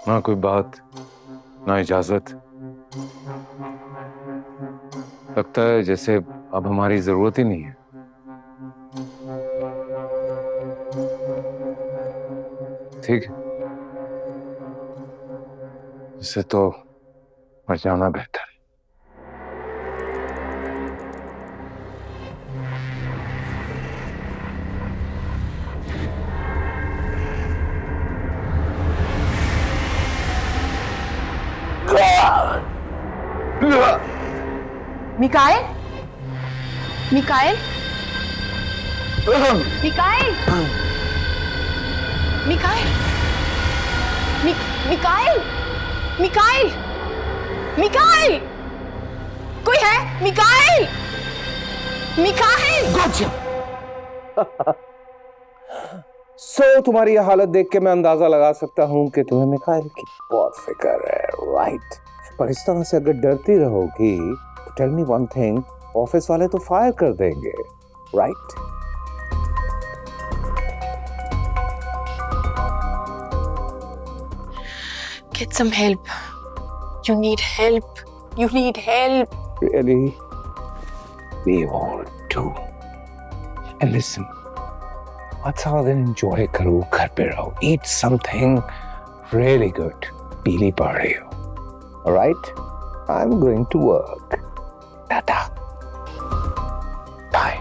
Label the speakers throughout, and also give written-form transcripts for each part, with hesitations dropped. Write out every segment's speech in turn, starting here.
Speaker 1: ना कोई बात, ना इजाजत। लगता है जैसे अब हमारी जरूरत ही नहीं है। ठीक है, इससे तो मर जाना बेहतर है।
Speaker 2: Mikael, Mikael, Mikael, Mikael, Mikael, Mikael, Mikael, कोई है? Mikael, Mikael.
Speaker 3: तुम्हारी ये हालत देख के मैं अंदाजा लगा सकता हूं कि तुम्हें मिखाइल की बहुत फिक्र है, राइट? पर इस तरह से अगर डरती रहोगी तो tell me one thing, office वाले तो फायर कर देंगे, right?
Speaker 2: Get some help. You need help. You need help.
Speaker 3: Really? We all do. And listen, आज सारा दिन enjoy करो, घर पे रहो, eat something really good. पीली पड़ रही हो, alright? I'm going to work. Tata. Bye.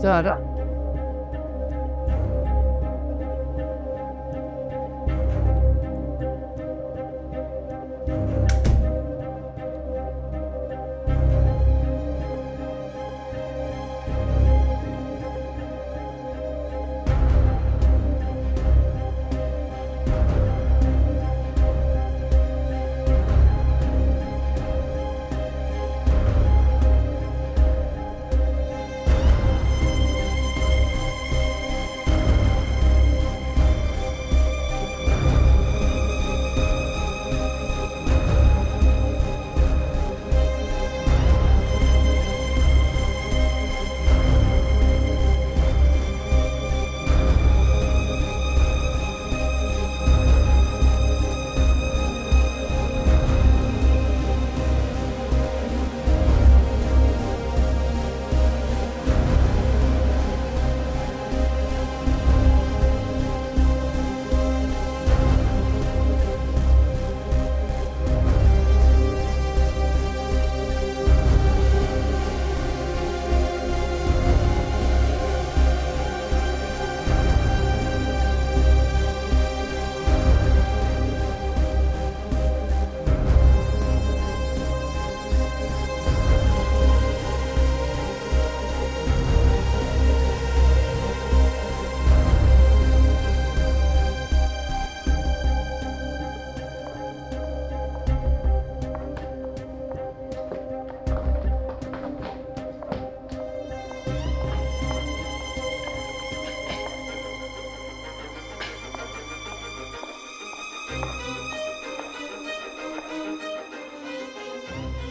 Speaker 4: Zara.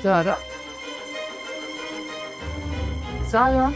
Speaker 4: सारा सारा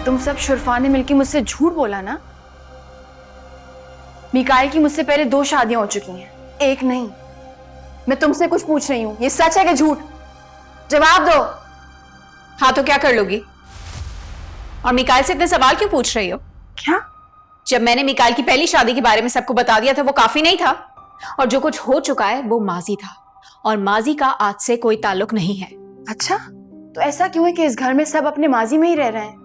Speaker 5: तुम सब शुरफा ने मिलकर मुझसे झूठ बोला ना। मिकाइल की मुझसे पहले 2 शादियां हो चुकी हैं, एक नहीं। मैं तुमसे कुछ पूछ रही हूं, ये सच है कि झूठ? जवाब दो।
Speaker 2: हाँ तो क्या कर लोगी? और मिकाइल से इतने सवाल क्यों पूछ रही हो?
Speaker 5: क्या?
Speaker 2: जब मैंने मिकाइल की पहली शादी के बारे में सबको बता दिया था वो काफी नहीं था? और जो कुछ हो चुका है वो माजी था, और माजी का आज से कोई ताल्लुक नहीं है।
Speaker 5: अच्छा, तो ऐसा क्यों है कि इस घर में सब अपने माजी में ही रह रहे हैं?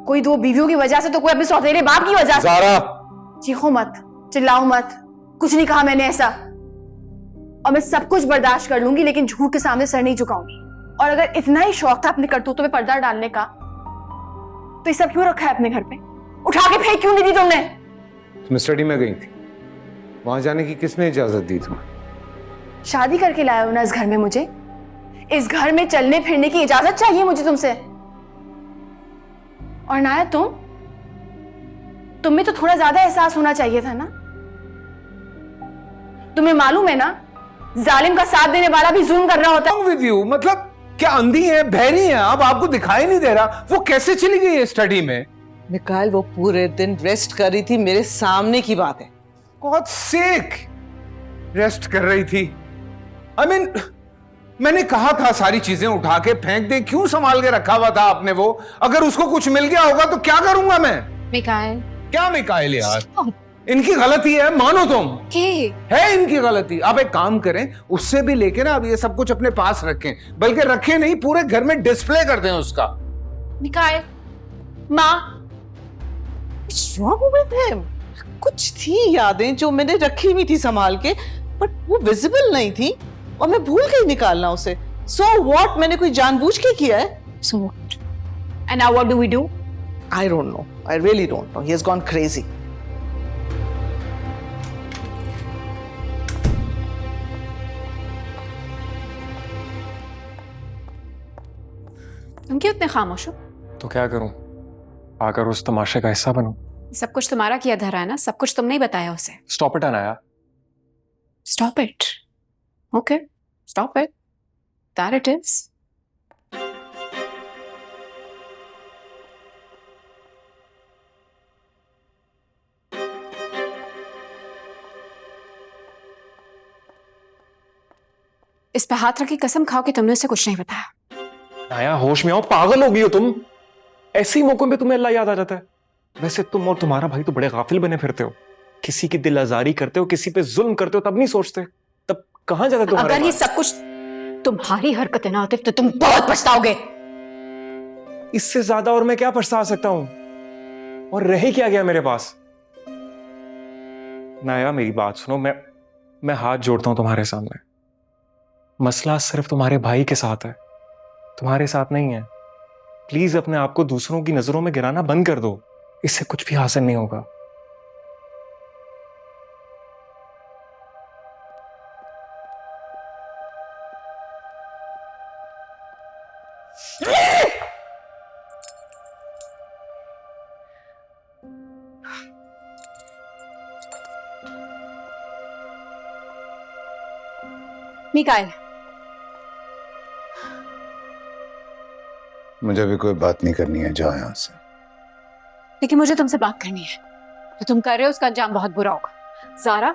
Speaker 5: कोई 2 बीवियों की वजह से तो कोई अपने सौतेले बाप की वजह से।
Speaker 1: ज़ारा!
Speaker 5: चीखो मत, चिल्लाओ मत, कुछ नहीं कहा मैंने ऐसा। और मैं सब कुछ बर्दाश्त कर लूंगी, लेकिन झूठ के सामने सर नहीं झुकाऊंगी। और अगर इतना ही शौक था अपने करतूतों पे पर्दा डालने का, तो ये सब क्यों रखा है अपने घर पे? उठा के फेंक क्यों नहीं दी तुमने?
Speaker 3: तुम स्टडी में गई थी, वहां जाने की किसने इजाजत दी तुम्हें?
Speaker 5: शादी करके लाए हो ना इस घर में मुझे। इस घर में चलने फिरने की इजाजत चाहिए मुझे तुमसे। और नाया तुम्हें तो थोड़ा ज्यादा एहसास होना चाहिए था ना। तुम्हें मालूम है ना, जालिम का साथ देने वाला भी जुल्म कर रहा होता है।
Speaker 3: विद यू, मतलब क्या अंधी है, बहरी है आप? आपको दिखाई नहीं दे रहा? वो कैसे चली गई है स्टडी में?
Speaker 4: मिकाइल वो पूरे दिन रेस्ट कर रही थी, मेरे सामने की बात है।
Speaker 3: गॉड सेक, रेस्ट कर रही थी? आई मीन, मैंने कहा था सारी चीजें उठा के फेंक दे, क्यों संभाल के रखा हुआ था आपने वो? अगर उसको कुछ मिल गया होगा तो क्या करूंगा मैं?
Speaker 2: मिकाइल,
Speaker 3: क्या मिकाइल यार? इनकी गलती है, मानो तुम। है इनकी गलती। आप एक काम करें, उससे भी लेके ना अब ये सब कुछ अपने पास रखें, बल्कि रखें नहीं, पूरे घर में डिस्प्ले कर दें उसका।
Speaker 2: मिकाइल, माँ,
Speaker 4: What's wrong with him? कुछ थी यादें जो मैंने रखी हुई थी संभाल के, बट वो विजिबल नहीं थी और मैं भूल गई निकालना उसे। So what? मैंने कोई जानबूझ के किया है?
Speaker 2: so what? And now what do we do?
Speaker 4: I don't know. I really don't know. He has gone crazy.
Speaker 2: तुम क्यों इतने खामोश हो?
Speaker 1: तो क्या करूं? आकर उस तमाशे का हिस्सा बनूं?
Speaker 2: सब कुछ तुम्हारा किया धरा है ना, सब कुछ तुमने ही बताया उसे।
Speaker 1: Stop it Anaya.
Speaker 2: Stop it. Okay, stop it. That it is. इस पे हाथ रख के कसम खाओ कि तुमने उसे कुछ नहीं बताया।
Speaker 1: अनाया, होश में आओ, पागल हो गई हो तुम। ऐसे ही मौकों पे तुम्हें अल्लाह याद आ जाता है। वैसे तुम और तुम्हारा भाई तो बड़े गाफिल बने फिरते हो। किसी की दिल आजारी करते हो, किसी पे जुल्म करते हो, तब नहीं सोचते। तब कहां जाता तुम्हारा?
Speaker 2: अगर ये सब कुछ तुम्हारी हरकतें ना होती तो तुम बहुत पछताओगे।
Speaker 1: इससे ज्यादा और मैं क्या पछता सकता हूं? और रह क्या गया मेरे पास? नाया, मेरी बात सुनो। मैं हाथ जोड़ता हूं तुम्हारे सामने। मसला सिर्फ तुम्हारे भाई के साथ है, तुम्हारे साथ नहीं है। प्लीज अपने आप को दूसरों की नजरों में गिराना बंद कर दो। इससे कुछ भी हासिल नहीं होगा।
Speaker 2: मिकाइल,
Speaker 3: मुझे भी कोई बात नहीं करनी है, जाओ यहां से।
Speaker 2: लेकिन मुझे तुमसे बात करनी है। जो तुम कर रहे हो उसका अंजाम बहुत बुरा होगा। ज़ारा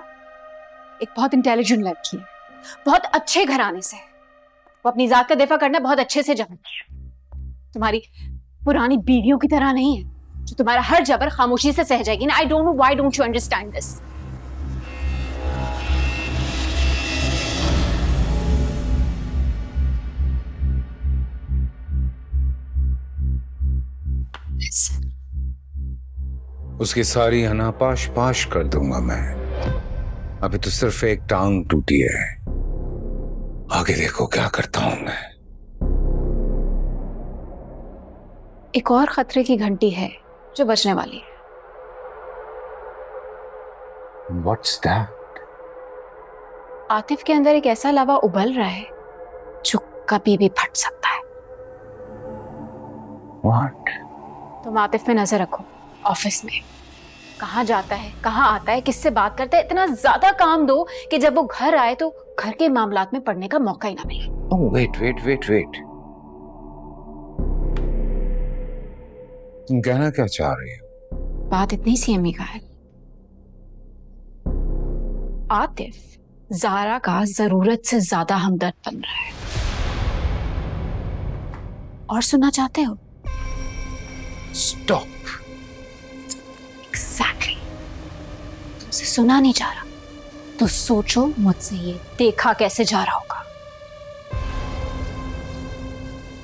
Speaker 2: एक बहुत इंटेलिजेंट लड़की है, बहुत अच्छे घराने से। वो अपनी जात का दिफा करना बहुत अच्छे से जानती है। तुम्हारी पुरानी बीवियों की तरह नहीं है। जो तुम्हारा हर जबर खामोशी से सह जाएगी ना। आई don't know why don't you understand this.
Speaker 3: उसकी सारी अनापाश पाश कर दूंगा मैं। अभी तो सिर्फ एक टांग टूटी है, आगे देखो क्या करता हूं मैं।
Speaker 2: एक और खतरे की घंटी है जो बजने वाली है।
Speaker 3: What's that?
Speaker 2: आतिफ के अंदर एक ऐसा लावा उबल रहा है जो कभी भी फट सकता है।
Speaker 3: What?
Speaker 2: तुम आतिफ पे नजर रखो, ऑफिस में कहाँ जाता है, कहाँ आता है, किससे बात करता है। इतना ज्यादा काम दो कि जब वो घर आए तो घर के मामलात में पड़ने का मौका ही ना मिले।
Speaker 3: Oh, wait. तुम कहना क्या चाह रही हो?
Speaker 2: बात इतनी सी अम्मी का है। आतिफ जारा का जरूरत से ज्यादा हमदर्द बन रहा है। और सुनना चाहते हो?
Speaker 3: Stop.
Speaker 2: एग्जैक्टली। तुमसे सुना नहीं जा रहा तो सोचो मुझसे ये देखा कैसे जा रहा होगा।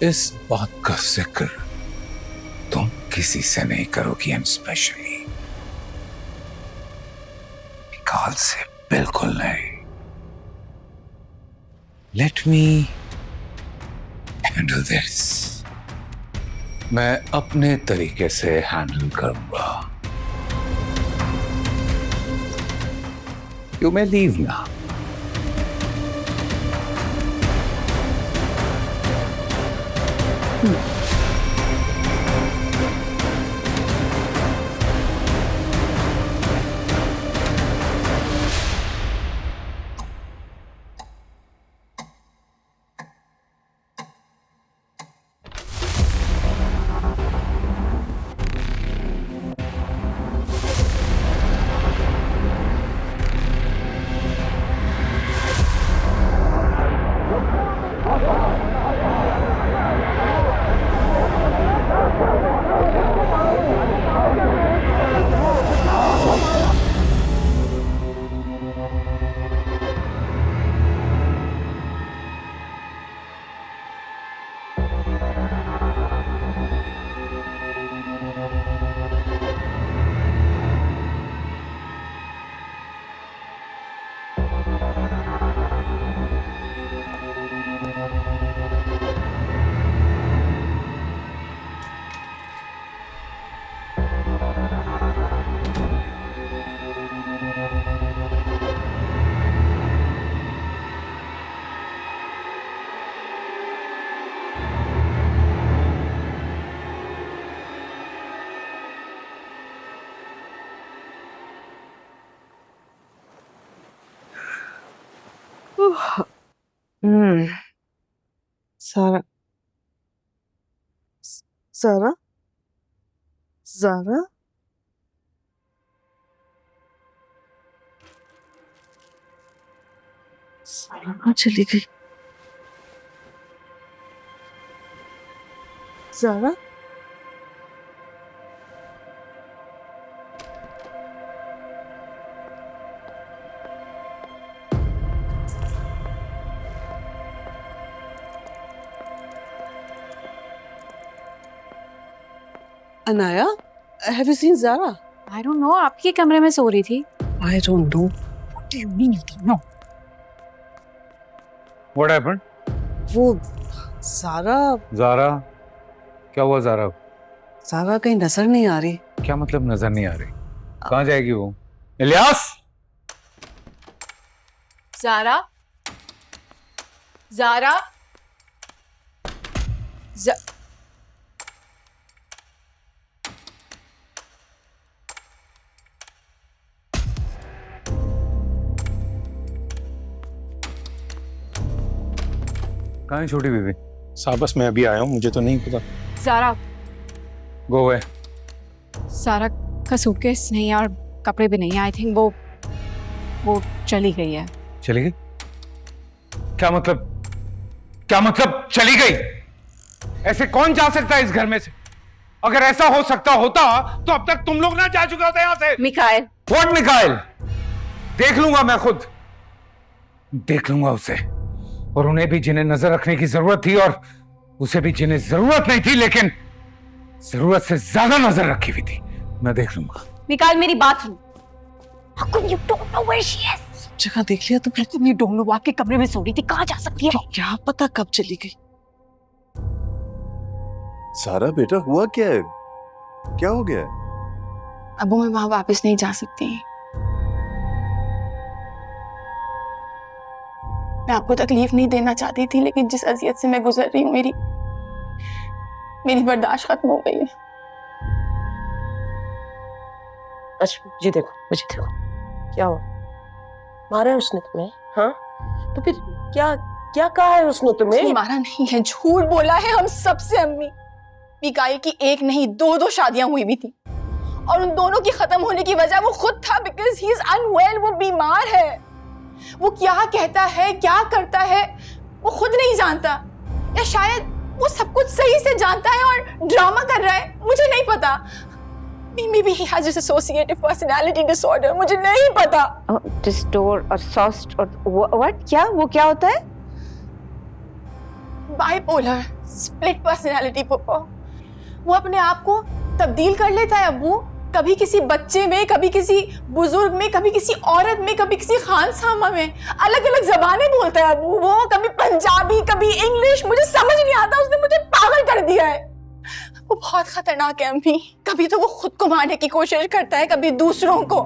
Speaker 3: इस बात का जिक्र तुम किसी से नहीं करोगी, एंड स्पेशली निकाल से बिल्कुल नहीं। Let me handle this. मैं अपने तरीके से हैंडल करूंगा। You may leave now.
Speaker 4: सारा सारा जारा सारा कहाँ चली गई? Zara Anaya, have you seen Zara?
Speaker 2: I don't know, आपके कमरे में सो रही थी।
Speaker 4: I don't know.
Speaker 2: What do you mean you don't know?
Speaker 3: What happened?
Speaker 4: वो Zara
Speaker 3: ज़ारा, क्या हुआ ज़ारा?
Speaker 4: Zara कहीं नजर नहीं आ रही।
Speaker 3: क्या मतलब नजर नहीं आ रही? कहाँ जाएगी वो? इलियास!
Speaker 2: जारा, जारा,
Speaker 3: कहाँ है छोटी बीबी?
Speaker 1: साहब बस मैं अभी आया हूँ, मुझे तो नहीं पता।
Speaker 2: Zara,
Speaker 3: go away.
Speaker 2: सारा का सूटकेस नहीं है और कपड़े भी नहीं है। आई थिंक वो चली गई है।
Speaker 3: चली गई? क्या मतलब चली गई? ऐसे कौन जा सकता है इस घर में से? अगर ऐसा हो सकता होता तो अब तक तुम लोग ना जा चुके होते यहां से।
Speaker 2: मिकाइल,
Speaker 3: व्हाट मिकाइल? देख लूंगा, मैं खुद देख लूंगा उसे, और उन्हें भी जिन्हें नजर रखने की जरूरत थी, और उसे भी जिन्हें जरूरत नहीं थी लेकिन जरूरत से ज्यादा नजर रखी हुई थी, मैं देख लूंगा।
Speaker 2: मिकाइल मेरी बात सुनो। How come you don't know where she is?
Speaker 4: जगह देख लिया तुमने?
Speaker 2: तुम you don't know, वो आपके कमरे में सो रही थी, कहाँ जा सकती है?
Speaker 4: क्या पता कब चली गई।
Speaker 6: सारा बेटा हुआ क्या है? क्या हो गया है?
Speaker 5: अबू मैं वहां वापस नहीं जा सकती। मैं आपको तकलीफ नहीं देना चाहती थी, लेकिन जिस अजियत से मैं गुजर रही हूँ मेरी बर्दाश्त खत्म हो गई है।
Speaker 7: अच्छा जी देखो, मुझे देखो, क्या हुआ? मारा है उसने तुम्हें? हाँ, तो फिर क्या क्या कहा है उसने तुम्हें?
Speaker 5: मारा नहीं है, झूठ बोला है हम सबसे अम्मी। मिकाइल की एक नहीं दो शादियां हुई भी थी, और उन दोनों की खत्म होने की वजह वो खुद था, बिकॉज ही इज अनवेल, वो बीमार है। वो क्या कहता है, क्या करता है, वो खुद नहीं जानता, या शायद वो सब कुछ सही से जानता है और ड्रामा कर रहा है, मुझे नहीं पता। Maybe he has dissociative personality disorder, मुझे नहीं पता।
Speaker 7: वो क्या होता है?
Speaker 5: बाइपोलर स्प्लिट पर्सनालिटी पप्पा। वो अपने आप को तब्दील कर लेता है अब्बू, कभी किसी बच्चे में, कभी किसी बुजुर्ग में, कभी किसी औरत में, कभी किसी खानसामा में। अलग अलग जबानें बोलता है अब्बू वो, कभी पंजाबी, कभी इंग्लिश, मुझे समझ नहीं आता। उसने मुझे पागल कर दिया है। वो बहुत खतरनाक है अम्मी। कभी तो वो खुद को मारने की कोशिश करता है, कभी दूसरों को।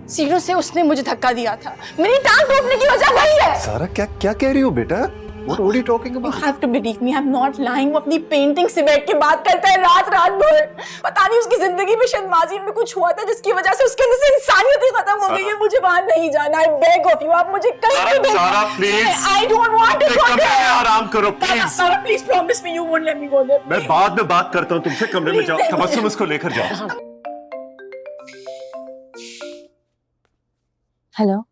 Speaker 5: सीढ़ियों से उसने मुझे धक्का दिया था, मेरी टांग टूटने की वजह वही है।
Speaker 6: सारा क्या क्या कह रही हो बेटा? What are you talking
Speaker 5: You
Speaker 6: about?
Speaker 5: have to believe me, I'm not lying. वो अपनी पेंटिंग से बैठ के बात करता है रात भर। पता नहीं उसकी जिंदगी में शायद माजी में कुछ हुआ था जिसकी वजह से उसके अंदर से इंसानियत ही खत्म हो गई है। मुझे वहां नहीं जाना। I beg of you, आप मुझे कहीं भी भेजना।
Speaker 6: सारा, please.
Speaker 5: I don't want to go
Speaker 6: कमरे में
Speaker 5: there.
Speaker 6: आराम करो प्लीज।
Speaker 5: सारा please promise me you won't let me go there.
Speaker 6: मैं बाद में बात करता हूँ तुमसे, कमरे में जाओ, तबस्सुम उसको लेकर जाओ।
Speaker 2: हेलो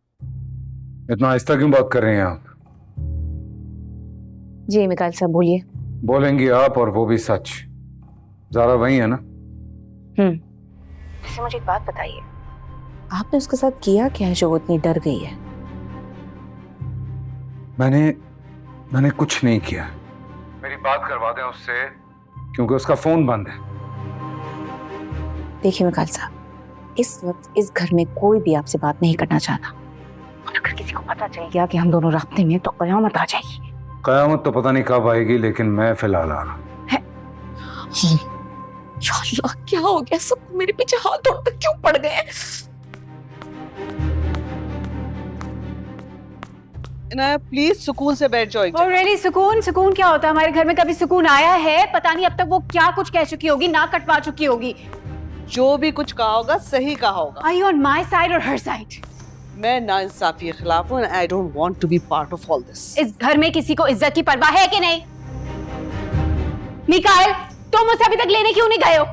Speaker 3: इतना आहिस्ता क्यों बात कर रहे हैं आप?
Speaker 2: जी मिकाइल साहब बोलिए।
Speaker 3: बोलेंगी आप, और वो भी सच। ज़ारा वही है ना?
Speaker 7: वैसे मुझे एक बात बताइए, आपने उसके साथ किया क्या है जो वो इतनी डर गई है?
Speaker 3: मैंने कुछ नहीं किया। मेरी बात करवा दें उससे, क्योंकि उसका फोन बंद है।
Speaker 2: देखिए मिकाइल साहब, इस वक्त इस घर में कोई भी आपसे बात नहीं करना चाहता, और अगर किसी को पता चल गया कि हम दोनों रास्ते में, तो कयामत आ जाएगी।
Speaker 3: कयामत तो पता नहीं कब आएगी, लेकिन मैं फिलहाल आ रहा हूं।
Speaker 2: अल्लाह, क्या हो गया सबको? मेरे पीछे हाथ उठकर क्यों पड़ गए?
Speaker 4: ना प्लीज सुकून से बैठ जाओ।
Speaker 2: Already सुकून क्या होता है? हमारे घर में कभी सुकून आया है? पता नहीं अब तक वो क्या कुछ कह चुकी होगी, नाक कटवा चुकी होगी।
Speaker 4: जो भी कुछ कहा होगा सही कहा होगा।
Speaker 2: Are you on my side or her side?
Speaker 4: मैं नाइंसाफी के खिलाफ हूँ। I don't want to be part of all this.
Speaker 2: इस घर में किसी को इज्जत की परवाह है कि नहीं? मिकाइल, तुम मुझसे अभी तक लेने क्यों नहीं गए हो?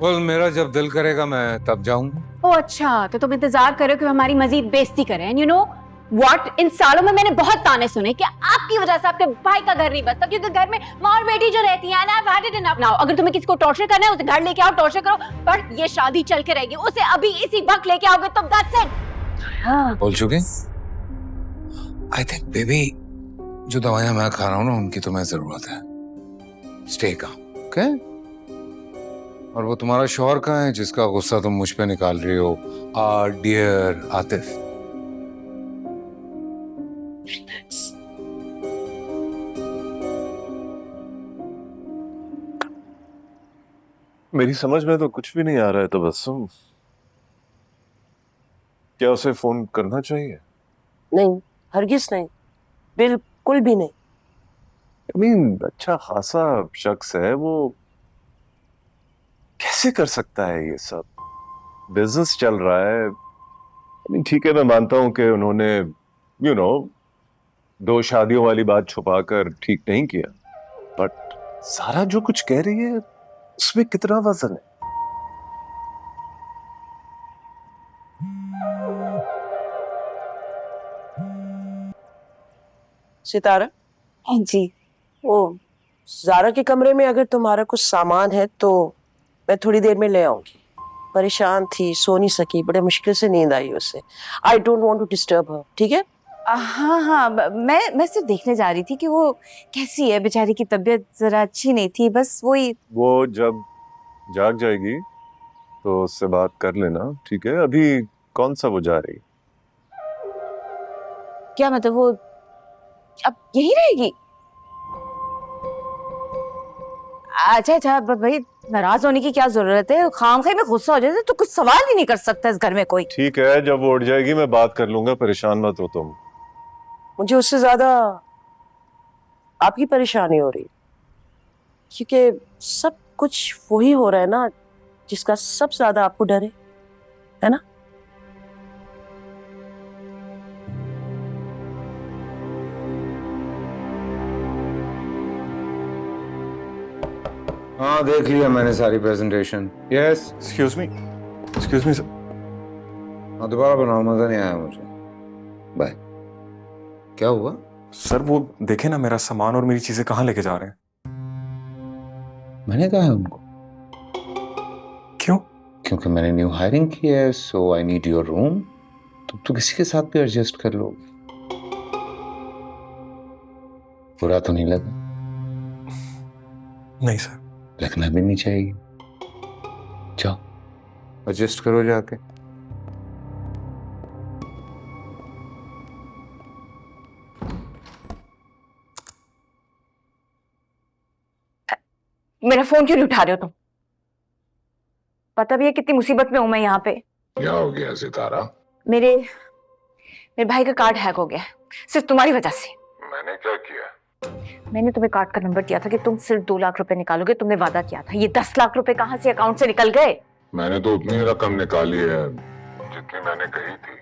Speaker 3: कल मेरा जब दिल करेगा मैं तब जाऊंगा।
Speaker 2: ओह अच्छा, तो तुम इंतजार करो कि हमारी मजीद बेइज्जती करें। And you know what? इन सालों में मैंने बहुत ताने सुने कि आपकी वजह से आपके भाई का घर नहीं बसता, क्योंकि घर में माँ और बेटी जो रहती हैं, I've had it enough now. अगर तुम्हें किसी को टॉर्चर करना है, उसे घर लेके आओ, टॉर्चर करो, पर ये शादी चल के रहेगी। उसे अभी इसी वक्त लेके आओगे तो that's it.
Speaker 3: बोल चुके? आई थिंक बेबी, जो दवाइयां मैं खा रहा हूँ ना, उनकी तुम्हें जरूरत है। Stay calm, okay? और वो तुम्हारा शौहर कहाँ है जिसका गुस्सा तुम मुझ पे निकाल रही हो? डियर आतिफ।
Speaker 6: मेरी समझ में तो कुछ भी नहीं आ रहा है तबस्सुम। क्या उसे फोन करना चाहिए?
Speaker 7: नहीं, हरगिज नहीं, बिल्कुल भी नहीं।
Speaker 6: I mean, अच्छा खासा शख्स है वो, कैसे कर सकता है ये सब? बिजनेस चल रहा है। I mean, ठीक है, मैं मानता हूं कि उन्होंने दो शादियों वाली बात छुपाकर ठीक नहीं किया, बट सारा जो कुछ कह रही है उसमें कितना वजन है?
Speaker 7: सितारा,
Speaker 2: जी
Speaker 7: वो जारा के कमरे में अगर तुम्हारा कुछ सामान है तो मैं थोड़ी देर में ले आऊंगी। परेशान थी, सो नहीं सकी, बड़े मुश्किल से नींद आई उसे। I don't want to disturb her, ठीक है?
Speaker 2: हाँ हाँ, मैं सिर्फ देखने जा रही थी कि वो कैसी है। बेचारी की तबीयत जरा अच्छी नहीं थी, बस वही।
Speaker 6: वो जब जाग जाएगी तो उससे बात कर लेना, ठीक है? अभी कौन सा वो जा रही?
Speaker 2: क्या मतलब, वो अब यही रहेगी? अच्छा अच्छा, भाई नाराज होने की क्या जरूरत है? खामखा में गुस्सा हो जाए तो कुछ सवाल ही नहीं कर सकता इस घर में कोई।
Speaker 6: ठीक है, जब वो उठ जाएगी मैं बात कर लूंगा, परेशान मत हो तुम।
Speaker 7: मुझे उससे ज्यादा आपकी परेशानी हो रही, क्योंकि सब कुछ वही हो रहा है ना जिसका सबसे ज्यादा आपको डर है ना?
Speaker 3: हाँ, देख लिया मैंने सारी presentation. Yes.
Speaker 1: Excuse me sir.
Speaker 3: हाँ, दोबारा बनाओ, मजा नहीं आया मुझे। बाय। क्या हुआ?
Speaker 1: सर वो देखे ना, मेरा सामान और मेरी चीजें कहाँ लेके जा रहे हैं।
Speaker 3: मैंने कहा है उनको।
Speaker 1: क्यों?
Speaker 3: क्योंकि मैंने न्यू हायरिंग की है, सो आई नीड योर रूम। तुम तो किसी के साथ भी एडजस्ट कर लो। बुरा तो नहीं लगा?
Speaker 1: नहीं सर।
Speaker 3: लगना भी नहीं चाहिए। जाओ एडजस्ट करो जाके।
Speaker 2: मेरा फोन क्यों नहीं उठा रहे हो तुम? पता भी है कितनी मुसीबत में हूं मैं यहाँ पे।
Speaker 3: क्या हो गया सितारा?
Speaker 2: मेरे भाई का कार्ड हैक हो गया, सिर्फ तुम्हारी वजह से।
Speaker 3: मैंने क्या किया?
Speaker 2: मैंने तुम्हें कार्ड का नंबर दिया था कि तुम सिर्फ 2 लाख रुपए निकालोगे, तुमने वादा किया था। ये 10 लाख रुपए कहाँ से अकाउंट से निकल गए?
Speaker 8: मैंने तो उतनी रकम निकाली है जितनी मैंने कही थी,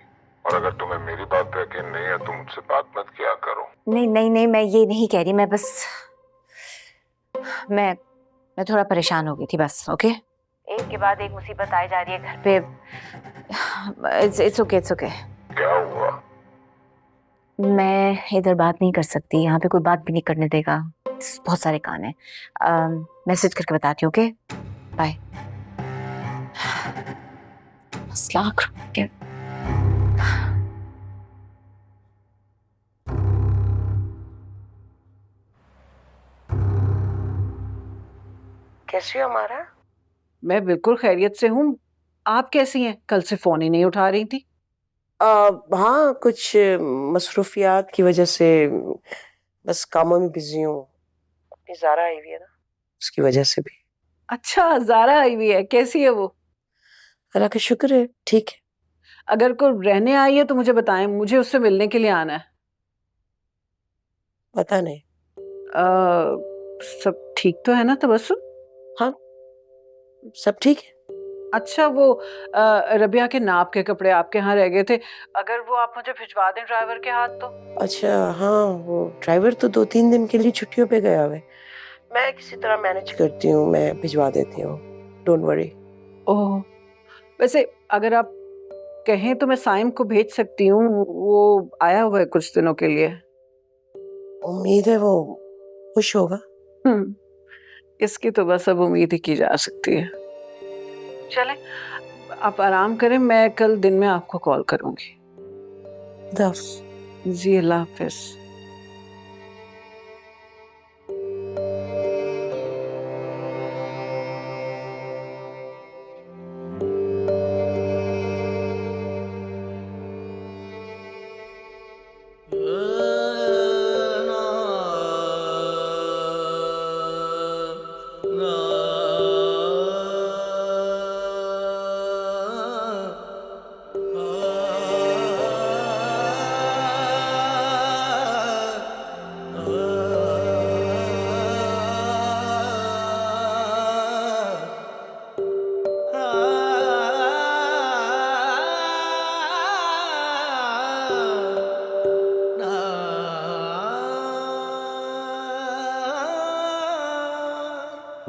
Speaker 8: और अगर तुम्हें मेरी बात पे यकीन नहीं है तो मुझसे बात मत किया करो।
Speaker 2: नहीं नहीं नहीं, मैं ये नहीं कह रही, मैं बस मैं थोड़ा परेशान हो गई थी बस। ओके, एक के बाद एक मुसीबत आई जा रही है घर पे। It's okay, it's okay.
Speaker 8: क्या हुआ?
Speaker 2: मैं इधर बात नहीं कर सकती, यहाँ पे कोई बात भी नहीं करने देगा। बहुत सारे काम है, मैसेज करके बताती हूँ। Okay, bye. 10 लाख रुपए।
Speaker 7: कैसी हो हमारा?
Speaker 4: मैं बिल्कुल खैरियत से हूँ। आप कैसी हैं? कल से फोन ही नहीं उठा रही थी।
Speaker 7: हाँ, कुछ मसरूफियात की वजह से बस कामों में बिजी हूँ। अपनी जारा आई हुई है ना, उसकी वजह से भी।
Speaker 4: अच्छा, जारा आई हुई है? कैसी है वो?
Speaker 7: अल्लाह का शुक्र है, ठीक है।
Speaker 4: अगर कोई रहने आई है तो मुझे बताएं, मुझे उससे मिलने के लिए आना है।
Speaker 7: पता नहीं।
Speaker 4: सब ठीक तो है ना तबस्सुम?
Speaker 7: हाँ, सब ठीक है।
Speaker 4: अच्छा, वो रबिया के नाप के कपड़े आपके यहाँ रह गए थे, अगर वो आप मुझे भिजवा दें ड्राइवर के हाथ तो।
Speaker 7: अच्छा हाँ, वो ड्राइवर तो 2-3 दिन के लिए छुट्टियों पे गया हुआ है। मैं किसी तरह मैनेज करती हूँ, मैं भिजवा देती हूँ, डोंट वरी।
Speaker 4: ओह, वैसे अगर आप कहें तो मैं साइम को भेज सकती हूँ, वो आया हुआ है कुछ दिनों के लिए।
Speaker 7: उम्मीद है वो खुश होगा।
Speaker 4: इसकी तो बस अब उम्मीद ही की जा सकती है। चलें, आप आराम करें, मैं कल दिन में आपको कॉल करूंगी। जी, अल्लाह हाफिज।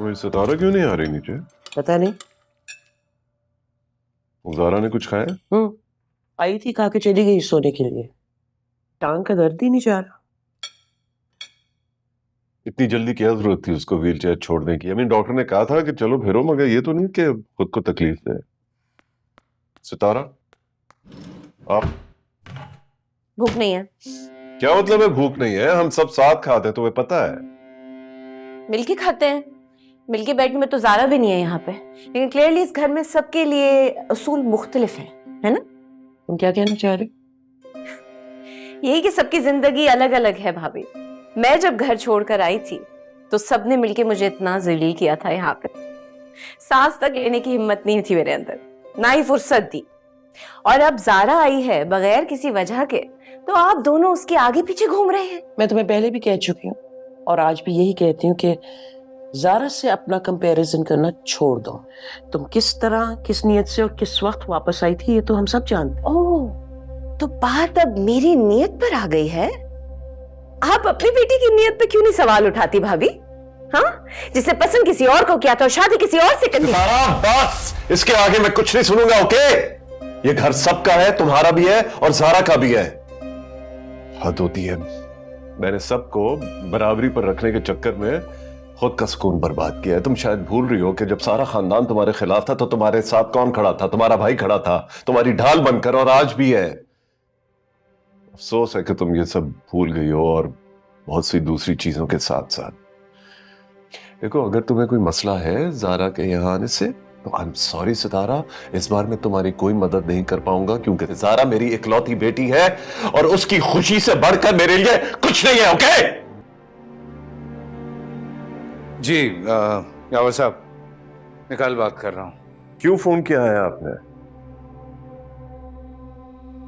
Speaker 6: वो सितारा क्यों नहीं आ रही नीचे?
Speaker 7: पता नहीं।
Speaker 6: जारा ने कुछ खाया?
Speaker 7: आई थी, खा के चली गई सोने के लिए। टांग का दर्द ही नहीं जा रहा।
Speaker 6: इतनी जल्दी क्या जरूरत थी उसको व्हीलचेयर छोड़ने की? डॉक्टर ने कहा था कि चलो फिरो, मगर ये तो नहीं कि खुद को तकलीफ दे। सितारा, आप
Speaker 7: भूख नहीं है?
Speaker 6: क्या मतलब है भूख नहीं है? हम सब साथ खाते हैं, तुम्हें पता है।
Speaker 7: मिलके खाते हैं। मिलके बैठने में तो ज़ारा भी नहीं है यहाँ पे, लेकिन क्लियरली इस घर में सबके लिए असूल मुख्तलिफ है ना? तुम क्या कहना चाह रहे हो? यही कि सबकी जिंदगी अलग अलग है भाभी। मैं जब घर छोड़कर आई थी तो सबने मिलके मुझे इतना जलील किया था, यहाँ पे सांस तक लेने की हिम्मत नहीं थी मेरे अंदर, ना ही फुर्सत दी। और अब ज़ारा आई है बगैर किसी वजह के, तो आप दोनों उसके आगे पीछे घूम रहे हैं। मैं तुम्हें पहले भी कह चुकी हूँ और आज भी यही कहती हूँ कि ज़ारा से अपना कंपैरिजन करना छोड़ दो। तुम किस तरह, किस नीयत से और किस वक्त वापस आई थी ये तो हम सब जानते हैं। ओह, तो बात अब मेरी नीयत पर आ गई है। आप अपनी बेटी की नीयत पे क्यों नहीं सवाल उठाती भाभी? हाँ, जिसे पसंद किसी और को किया था, शादी किसी और से करनी।
Speaker 6: बस, इसके आगे मैं कुछ नहीं सुनूंगा, ओके? ये घर सबका है, तुम्हारा भी है और ज़ारा का भी है। हद होती है। मैंने सबको बराबरी पर रखने के चक्कर में खुद का सुकून बर्बाद किया है। तुम शायद भूल रही हो कि जब सारा खानदान तुम्हारे खिलाफ था तो तुम्हारे साथ कौन खड़ा था? तुम्हारा भाई खड़ा था, तुम्हारी ढाल बनकर, और आज भी है। अफसोस है कि तुम ये सब भूल गई हो, और बहुत सी दूसरी चीजों के साथ साथ। देखो, अगर तुम्हें कोई मसला है ज़ारा के यहाँ आने से तो आई एम सॉरी सितारा, इस बार मैं तुम्हारी कोई मदद नहीं कर पाऊंगा, क्योंकि ज़ारा मेरी इकलौती बेटी है और उसकी खुशी से बढ़कर मेरे लिए कुछ नहीं है, ओके?
Speaker 3: जी यावर साहब, निकाल बात कर रहा हूँ।
Speaker 6: क्यों फोन किया है आपने?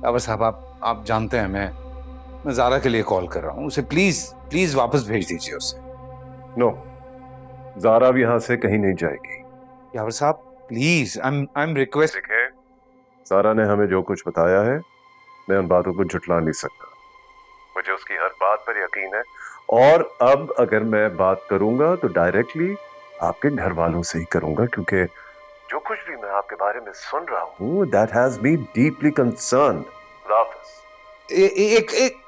Speaker 3: यावर साहब, आप जानते हैं मैं ज़ारा के लिए कॉल कर रहा हूँ। उसे प्लीज वापस भेज दीजिए उसे।
Speaker 6: नो, ज़ारा भी यहाँ से कहीं नहीं जाएगी।
Speaker 3: यावर साहब please, I am request.
Speaker 6: Zara ने हमें जो कुछ बताया है, मैं उन बातों को झुठला नहीं सकता। मुझे उसकी हर बात पर यकीन है, और अब अगर मैं बात करूंगा तो डायरेक्टली आपके घर वालों से ही करूंगा, क्योंकि जो कुछ भी मैं आपके बारे में सुन रहा हूं, that has me deeply concerned.
Speaker 3: एक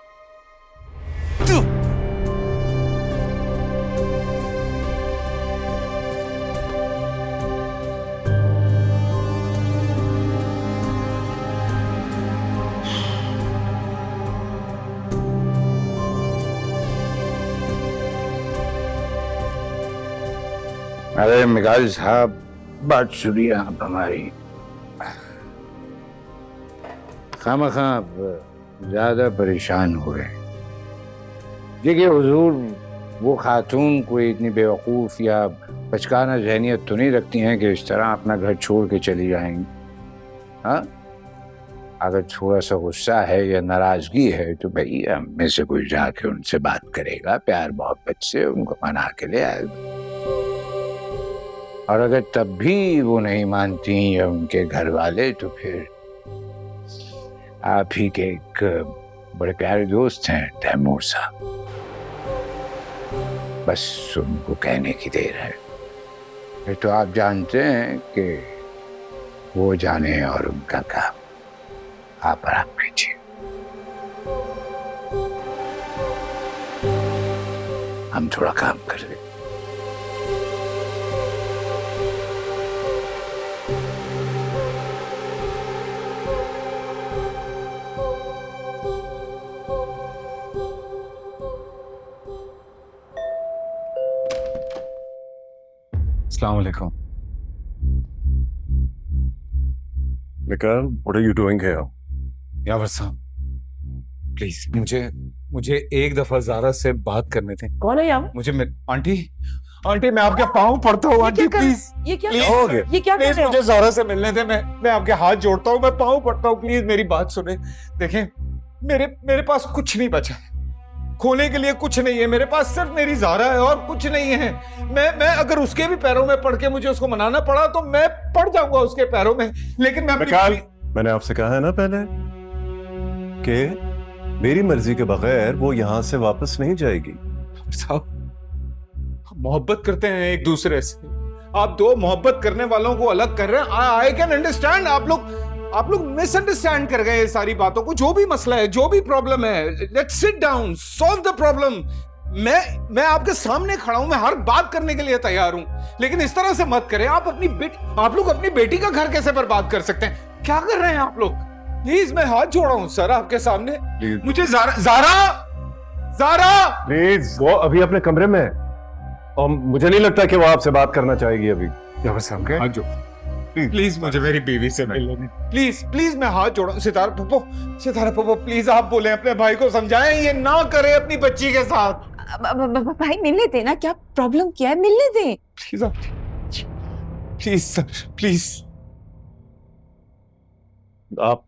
Speaker 3: अरे मिगाल साहब, बात सुनिए आप हमारी। खामखा ज्यादा परेशान हुए। देखिए हुजूर, वो खातून कोई इतनी बेवकूफ़ या बचकाना जहनियत तो नहीं रखती हैं कि इस तरह अपना घर छोड़ के चली जाएंगी। हाँ, अगर थोड़ा सा गुस्सा है या नाराजगी है तो भाई हम में से कोई जाके उनसे बात करेगा, प्यार मोहब्बत से उनको मना के ले आएगा। और अगर तब भी वो नहीं मानती या उनके घर वाले, तो फिर आप ही के एक बड़े प्यारे दोस्त हैं तैमूर साहब, बस उनको कहने की देर है। फिर तो आप जानते हैं कि वो जाने और उनका काम। आप आराम कीजिए, हम थोड़ा काम कर रहे हैं।
Speaker 9: अस्सलाम वालेकुम।
Speaker 6: निकाल, what are you doing here?
Speaker 9: Yawar साहब प्लीज, मुझे एक दफा ज़ारा से बात करने थे।
Speaker 7: कौन है यावर?
Speaker 9: आंटी मैं आपके पाँव पड़ता हूँ आंटी, प्लीज।
Speaker 7: ये क्या
Speaker 9: प्लीज,
Speaker 7: ये क्या कर
Speaker 9: प्लीज
Speaker 7: रहे हो?
Speaker 9: मुझे ज़ारा से मिलने थे। मैं आपके हाथ जोड़ता हूँ, मैं पाँव पड़ता हूँ, प्लीज मेरी बात सुने। देखें, मेरे पास कुछ नहीं बचा है, खोने के लिए कुछ नहीं है मेरे पास, सिर्फ मेरी ज़ारा है और कुछ नहीं है। मैं अगर उसके भी पैरों में पड़ के मुझे उसको मनाना पड़ा तो मैं पड़ जाऊंगा उसके पैरों में, लेकिन मैं
Speaker 6: मैंने आपसे कहा है ना पहले कि मेरी मर्जी के बगैर वो यहां से वापस नहीं जाएगी।
Speaker 9: साहब, हम मोहब्बत करते हैं एक दूसरे से, आप दो मोहब्बत करने वालों को अलग कर रहे हैं। आई कैन अंडरस्टैंड, आप लोग मिसअंडरस्टैंड कर गए सारी बातों को। जो भी मसला है, जो भी प्रॉब्लम है, let's sit down, solve the problem. मैं आपके सामने खड़ा हूं, मैं हर बात करने के लिए तैयार हूं, लेकिन इस तरह से मत करें। आप लोग अपनी बेटी का घर कैसे बर्बाद कर सकते हैं? क्या कर रहे हैं आप लोग? प्लीज मैं हाथ जोड़ा हूं सर आपके सामने। मुझे ज़ारा
Speaker 6: प्लीज, वो अभी अपने कमरे में है और मुझे नहीं लगता कि वो आपसे बात करना चाहेगी अभी।
Speaker 9: हाथ जोड़ प्लीज, मुझे मेरी बीवी से मिलने दें। प्लीज मैं हाथ जोड़ा। सितारा पप्पो प्लीज आप बोले अपने भाई को समझाएं ये ना करे अपनी बच्ची के साथ।
Speaker 2: भाई मिलने दे ना, क्या प्रॉब्लम क्या है, मिलने दे।
Speaker 9: Please sir, please.
Speaker 6: आप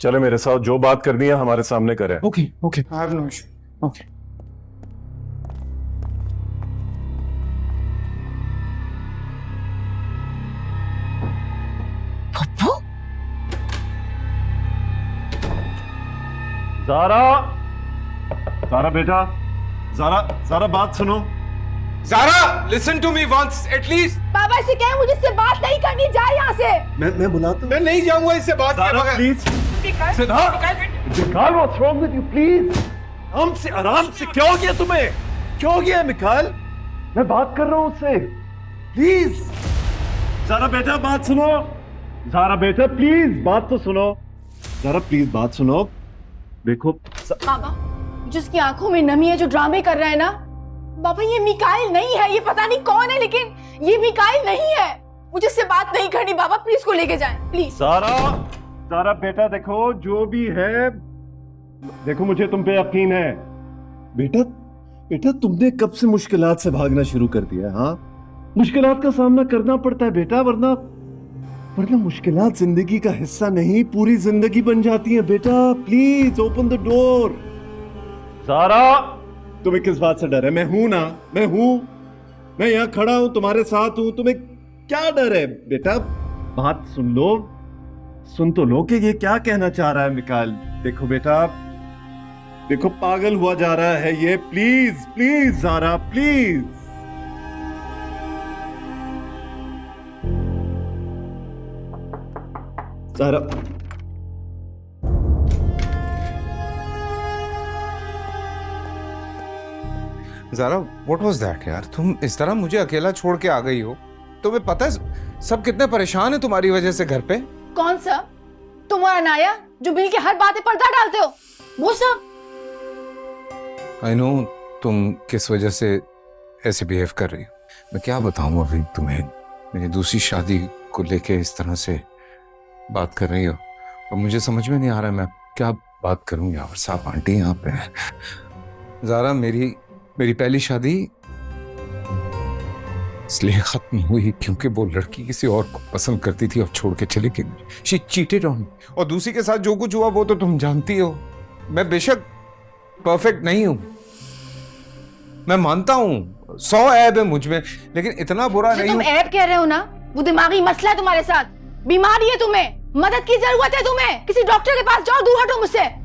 Speaker 6: चले मेरे साथ, जो बात करनी है हमारे सामने करें।
Speaker 9: Okay I have no issue. Okay
Speaker 2: Pappu
Speaker 6: Zara बेटा, ज़ारा बात सुनो।
Speaker 9: Zara listen to me once at least.
Speaker 5: पापा से क्या, मुझे इससे बात नहीं करनी, जा यहाँ से।
Speaker 6: मैं बुलाता हूँ।
Speaker 9: मैं नहीं जाऊंगा इससे बात किए बगैर।
Speaker 6: Please Mikaal, what's wrong with you? Please आराम से क्या हो गया तुम्हें? क्या हो गया मिकाल? मैं बात कर रहा हूँ उससे। प्लीज ज़ारा बेटा बात सुनो। ज़ारा बेटा प्लीज बात तो सुनो। ज़ारा प्लीज बात सुनो। देखो
Speaker 5: पापा, जिसकी आंखों में नमी है, जो ड्रामे कर रहा है ना, पापा ये मिकाइल नहीं है, ये पता नहीं कौन है, लेकिन ये मिकाइल नहीं है। मुझे इससे बात नहीं करनी पापा, प्लीज को लेके जाएं प्लीज।
Speaker 6: ज़ारा बेटा देखो, जो भी है, देखो मुझे तुम पे यकीन है। बेटा तुमने कब से मुश्किलात से भागना शुरू कर दिया? हाँ, मुश्किलात का सामना करना पड़ता है बेटा, वरना मुश्किलात जिंदगी का हिस्सा नहीं, पूरी जिंदगी बन जाती है बेटा। Please open the door. Zara, तुम्हें किस बात से डर है? मैं हूं ना, मैं यहाँ खड़ा हूं, तुम्हारे साथ हूं, तुम्हें क्या डर है बेटा? बात सुन लो, सुन तो लो कि ये क्या कहना चाह रहा है मिकाल। देखो बेटा, देखो पागल हुआ जा रहा है ये। Please Zara please. Zara
Speaker 9: what was that यार? तुम इस तरह मुझे अकेला छोड़ के आ गई हो। तुम्हें पता है सब कितने परेशान है तुम्हारी वजह से घर पे।
Speaker 5: कौन सा? तुम्हारा नाया जो बिल के हर बातें पर्दा डालते हो, वो सब।
Speaker 9: आई नो तुम किस वजह से ऐसे बिहेव कर रही हो। मैं क्या बताऊं अभी तुम्हें, मेरी दूसरी शादी को लेके इस तरह से बात कर रही हो और मुझे समझ में नहीं आ रहा मैं क्या बात करूं। यार साहब आंटी यहाँ पे है। ज़ारा, मेरी पहली शादी इसलिए खत्म हुई क्योंकि वो लड़की किसी और को पसंद करती थी और छोड़ के चली गई। She cheated on me. और दूसरी के साथ जो कुछ हुआ वो तो तुम जानती हो। मैं बेशक परफेक्ट नहीं हूं, मैं मानता हूं 100 ऐब है मुझ में, लेकिन इतना बुरा नहीं
Speaker 5: तुम
Speaker 9: हूं।
Speaker 5: ऐब कह रहे हो ना, वो दिमागी मसला है तुम्हारे साथ, बीमारी है तुम्हें, मदद की जरूरत है तुम्हें, किसी डॉक्टर के पास जाओ, दूर हटो मुझसे।